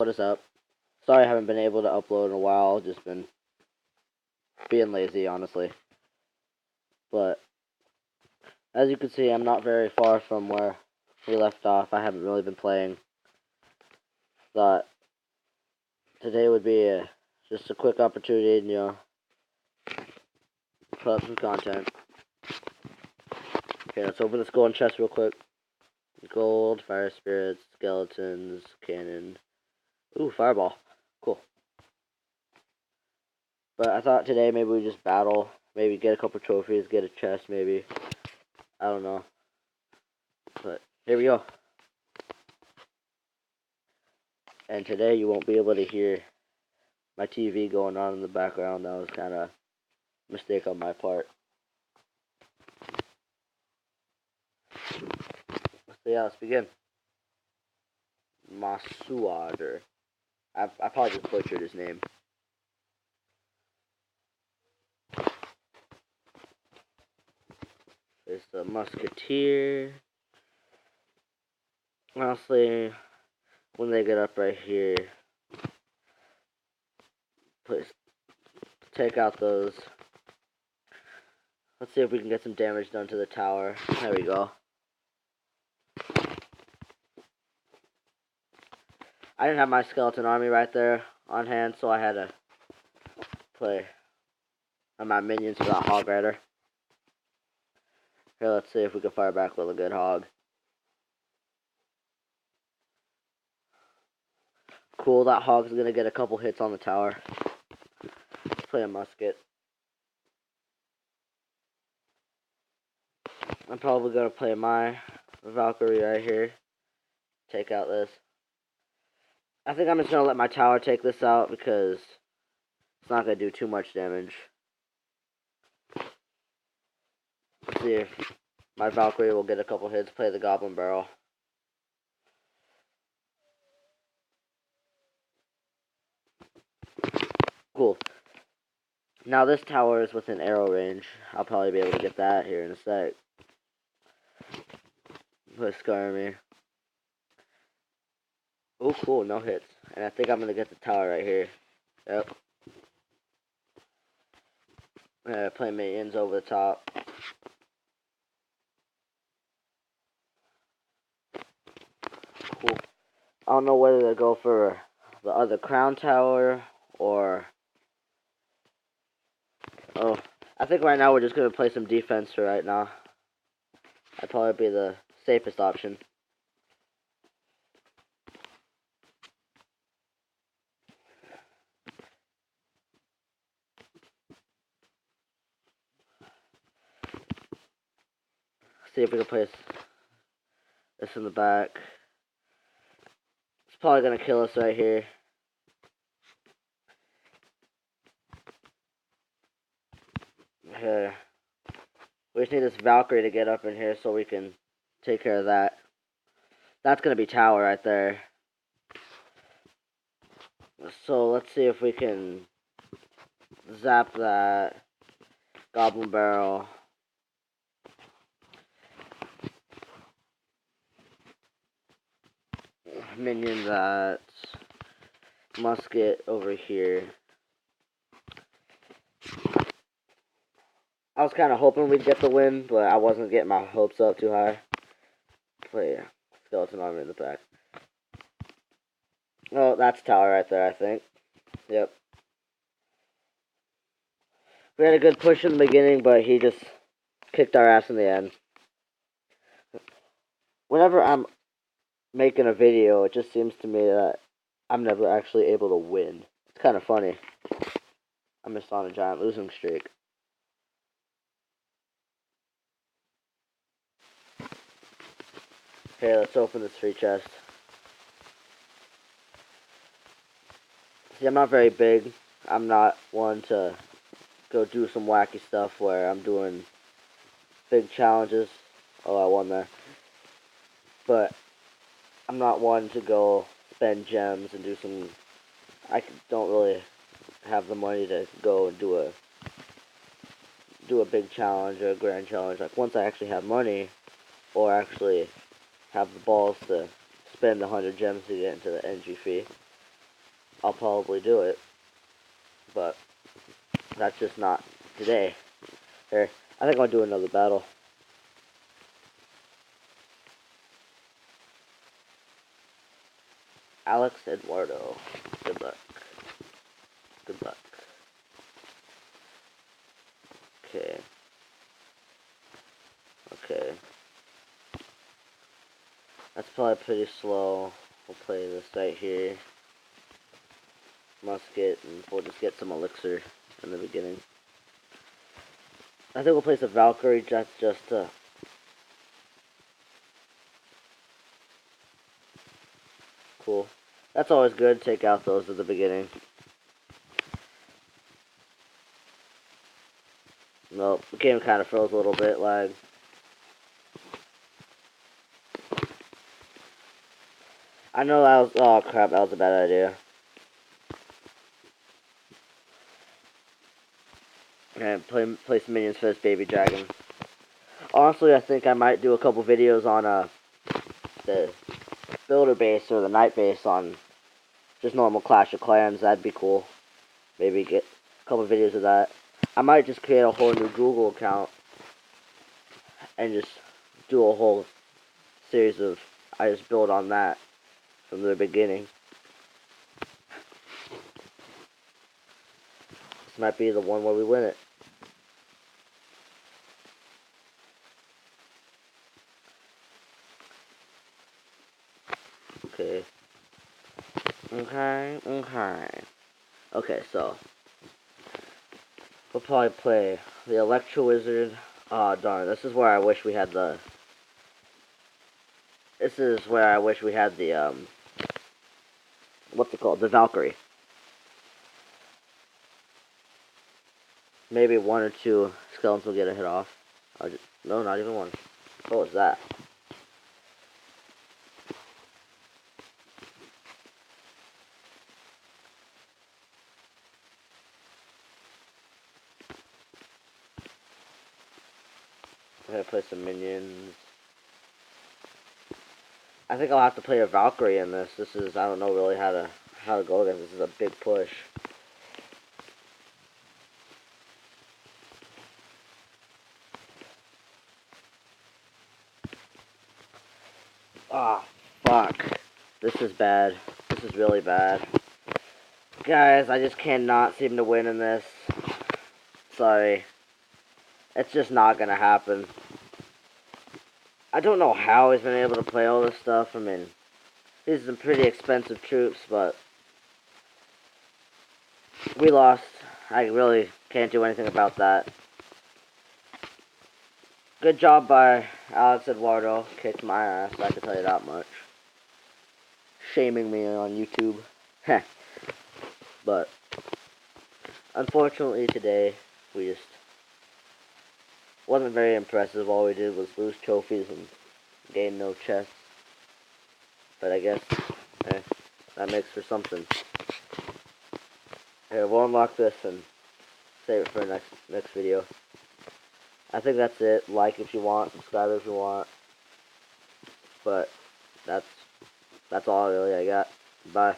What is up? Sorry I haven't been able to upload in a while, just been being lazy, honestly. But, as you can see, I'm not very far from where we left off. I haven't really been playing. Thought today would be just a quick opportunity to, put up some content. Okay, let's open this golden chest real quick. Gold, fire spirits, skeletons, cannon. Ooh, fireball. Cool. But I thought today maybe we just battle. Maybe get a couple trophies, get a chest maybe. I don't know. But here we go. And today you won't be able to hear my TV going on in the background. That was kind of a mistake on my part. So yeah, let's begin. Masuader. I probably just butchered his name. There's the musketeer. Honestly, when they get up right here, please take out those. Let's see if we can get some damage done to the tower. There we go. I didn't have my skeleton army right there on hand, so I had to play on my minions without Hog Rider. Here, let's see if we can fire back with a good hog. Cool, that hog's gonna get a couple hits on the tower. Let's play a musket. I'm probably gonna play my Valkyrie right here. Take out this. I think I'm just gonna let my tower take this out because it's not gonna do too much damage. Let's see if my Valkyrie will get a couple hits. Play the Goblin Barrel. Cool. Now this tower is within arrow range. I'll probably be able to get that here in a sec. Put Scar me. Oh, cool, no hits. And I think I'm gonna get the tower right here. Yep. Play minions over the top. Cool. I don't know whether to go for the other crown tower or... Oh, I think right now we're just gonna play some defense for right now. That'd probably be the safest option. See if we can place this in the back. It's probably gonna kill us right here. Here. We just need this Valkyrie to get up in here so we can take care of that. That's gonna be tower right there. So let's see if we can zap that Goblin Barrel. Minion that musket over here. I was kind of hoping we'd get the win, but I wasn't getting my hopes up too high. But yeah, skeleton army in the back. Oh, that's tower right there, I think. Yep. We had a good push in the beginning, but he just kicked our ass in the end. Whenever I'm making a video, it just seems to me that I'm never actually able to win. It's kind of funny. I'm just on a giant losing streak. Okay, let's open this free chest. See, I'm not very big. I'm not one to go do some wacky stuff where I'm doing big challenges. Oh, I won there. But I'm not one to go spend gems and do some... I don't really have the money to go and do a big challenge or a grand challenge. Like, once I actually have money, or actually have the balls to spend 100 gems to get into the entry fee, I'll probably do it. But that's just not today. Here, I think I'll do another battle. Alex Eduardo. Good luck. Good luck. Okay. Okay. That's probably pretty slow. We'll play this right here. Musket, and we'll just get some elixir in the beginning. I think we'll place a Valkyrie just to... Cool. That's always good, take out those at the beginning. Nope, the game kind of froze a little bit, lag. I know that was... Oh crap, that was a bad idea. And place minions for this baby dragon. Honestly, I think I might do a couple videos on the builder base or the knight base on just normal Clash of Clans. That'd be cool. Maybe get a couple videos of that. I might just create a whole new Google account and just do a whole series of I just build on that from the beginning. This might be the one where we win it. Okay. Okay, so we'll probably play the Electro Wizard. Oh darn, this is where I wish we had the what's it called? The Valkyrie. Maybe one or two skeletons will get a hit off. No, not even one. What was that? I'm gonna play some minions. I think I'll have to play a Valkyrie in this. I don't know really how to go against this. This is a big push. Ah, fuck. This is bad. This is really bad. Guys, I just cannot seem to win in this. Sorry. It's just not gonna happen. I don't know how he's been able to play all this stuff. I mean, these are some pretty expensive troops, but we lost. I really can't do anything about that. Good job by Alex Eduardo. Kicked my ass, I can tell you that much. Shaming me on YouTube. Heh. But, unfortunately today, we just wasn't very impressive. All we did was lose trophies and gain no chests. But I guess, that makes for something. Here, we'll unlock this and save it for the next video. I think that's it. Like if you want, subscribe if you want. But that's all really I got. Bye.